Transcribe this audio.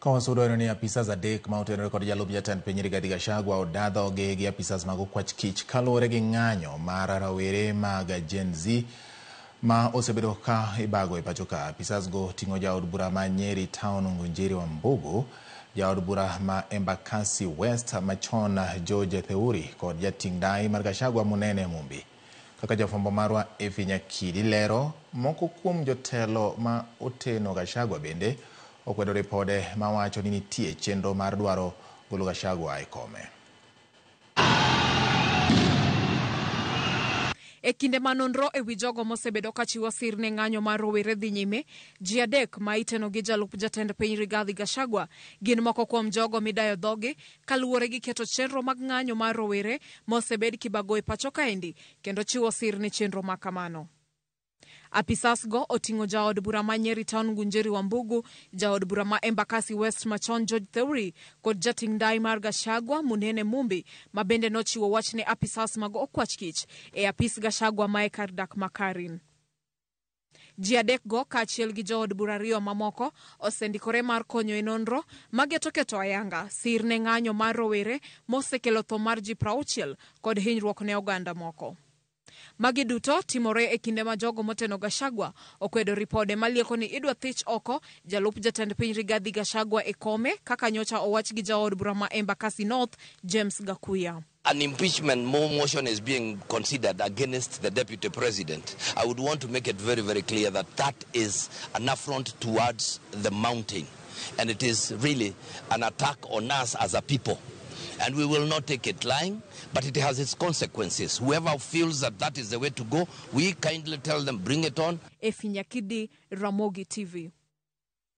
Kawasudo ni apisas adek ma otenore kod jalup jatend piny Joten Gachagua odaa dhoggi gi apisas mag okwach kich kaluwore gi ng'anyo mar rawere mag Gen Z ma osebedo ka ibago e pacho ka. Apisas go ting'o jaod bura ma Nyeri Town Ngunjiri Wambugu, jaod bura ma Embakasi West machon Joten kod jating dai mar Gachagua Munene Mumbi. Kaka jafwambo marwa Nyakidi lero, moko kuom jotelo ma oteno Gachagua bende okwedo ripode ma wacho ni nitie chenro mar dwaro golo Gachagua e kome. E kinde manonro e wi jogo mosebedo ka chiwo sir ne ng'anyo mar rowere dhi nyime, ji adek ma iteno gi jalup jatend piny Rigathi Gachagua gin moko kuom jogo midayo dhogi kaluwore gi keto chenro mag ng'anyo mar rowere mosebed kibago e pacho kaendi kendo chiwo sir ne chenro ma kamano. Apisas go oting'o jaod bura ma Nyeri Town Ngunjiri Wambugu, jaod bura ma Embakasi West machon Joten kod jating dai mar Gachagua Munene Mumbi ma bende nochiwo wach ne apisas mag okwach kich e apis Gachagua ma e kar dak Makarin. Ji adek go kaachiel gi jood bura ariyo mamoko osendikore mar konyo e nonro mageto keto ayanga sir ne ng'anyo mar rowere mosekelo tho mar ji 60 kod hinyruok ne oganda moko. Magi duto timore e kinde ma jogo moteno Gachagua okwedo ripode malieko ni idwa thich oko jalup jatend piny Rigathi Gachagua e kome kaka nyocha owach gi jaod bura ma Embakasi North James Gakuya. An impeachment motion is being considered against the deputy president. I would want to make it very, very clear that that is an affront towards the mountain. And it is really an attack on us as a people. And we will not take it lying, but it has its consequences. Whoever feels that that is the way to go, we kindly tell them, bring it on. Nyakidi, Ramogi TV.